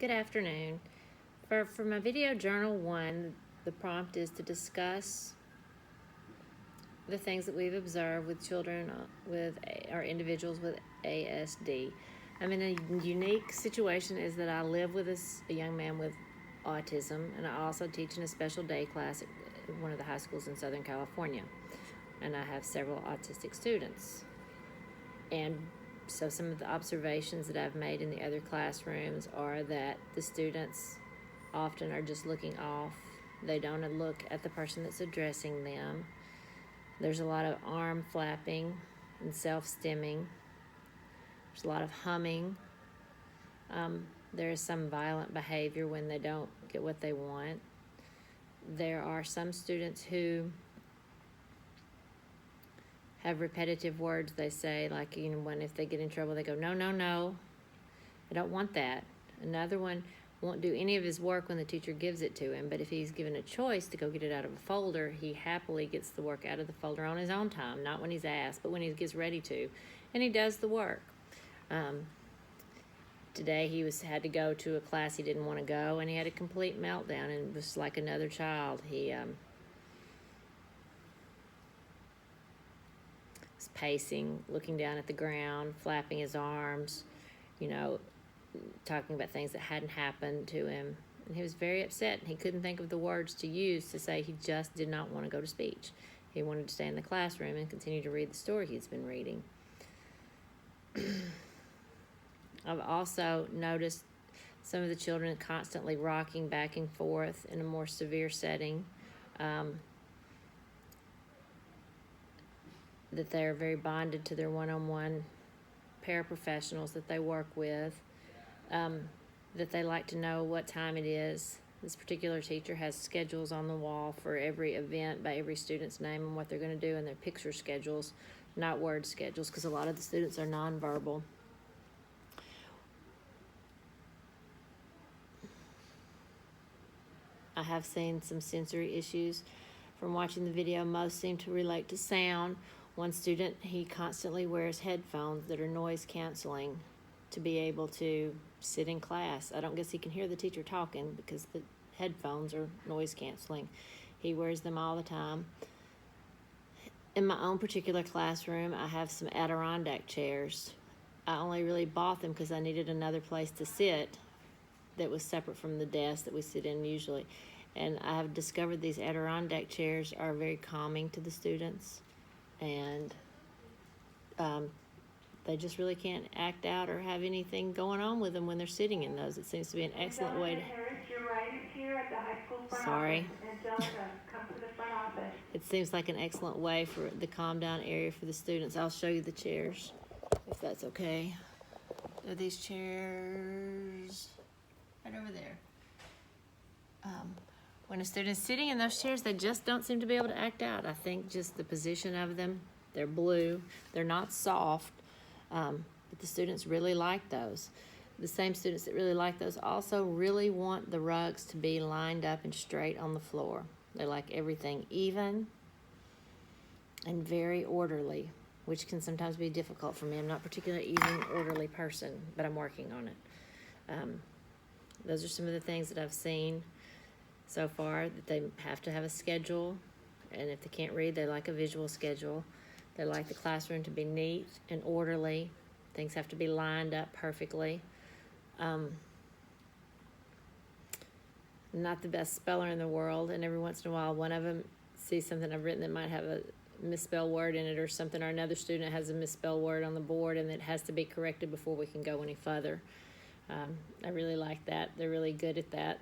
Good afternoon. For my video journal 1, the prompt is to discuss the things that we've observed with children or individuals with ASD. I'm in a unique situation is that I live with a young man with autism, and I also teach in a special day class at one of the high schools in Southern California, and I have several autistic students. And so some of the observations that I've made in the other classrooms are that the students often are just looking off. They don't look at the person that's addressing them. There's a lot of arm flapping and self-stimming. There's a lot of humming. There is some violent behavior when they don't get what they want. There are some students who have repetitive words they say, like, when if they get in trouble, they go, no, no, no, I don't want that. Another one won't do any of his work when the teacher gives it to him, but if he's given a choice to go get it out of a folder, he happily gets the work out of the folder on his own time, not when he's asked, but when he gets ready to, and he does the work. Today he had to go to a class he didn't want to go, and he had a complete meltdown, and it was like another child. He pacing, looking down at the ground, flapping his arms, talking about things that hadn't happened to him. And he was very upset, and he couldn't think of the words to use to say he just did not want to go to speech. He wanted to stay in the classroom and continue to read the story he's been reading. I've also noticed some of the children constantly rocking back and forth in a more severe setting. That they're very bonded to their one-on-one paraprofessionals that they work with, that they like to know what time it is. This particular teacher has schedules on the wall for every event by every student's name and what they're going to do, and their picture schedules, not word schedules, because a lot of the students are nonverbal. I have seen some sensory issues from watching the video. Most seem to relate to sound. One student, he constantly wears headphones that are noise canceling to be able to sit in class. I don't guess he can hear the teacher talking because the headphones are noise canceling. He wears them all the time. In my own particular classroom, I have some Adirondack chairs. I only really bought them because I needed another place to sit that was separate from the desk that we sit in usually. And I have discovered these Adirondack chairs are very calming to the students. And they just really can't act out or have anything going on with them when they're sitting in those. It seems to be an excellent way to... Harris, your ride is here at the high school front Sorry. office. Angelica, come to the front office. It seems like an excellent way for the calm down area for the students. I'll show you the chairs, if that's okay. Are these chairs right over there? When a student's sitting in those chairs, they just don't seem to be able to act out. I think just the position of them, they're blue, they're not soft, but the students really like those. The same students that really like those also really want the rugs to be lined up and straight on the floor. They like everything even and very orderly, which can sometimes be difficult for me. I'm not a particularly even orderly person, but I'm working on it. Those are some of the things that I've seen so far, that they have to have a schedule, and if they can't read, they like a visual schedule. They like the classroom to be neat and orderly. Things have to be lined up perfectly. Not the best speller in the world, and every once in a while one of them sees something I've written that might have a misspelled word in it or something, or another student has a misspelled word on the board and it has to be corrected before we can go any further. I really like that. They're really good at that.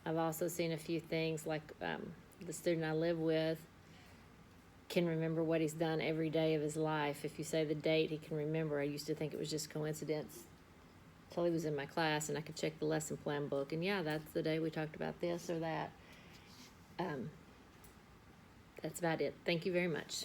I've also seen a few things like the student I live with can remember what he's done every day of his life. If you say the date, he can remember. I used to think it was just coincidence until he was in my class and I could check the lesson plan book. And yeah, that's the day we talked about this or that. That's about it. Thank you very much.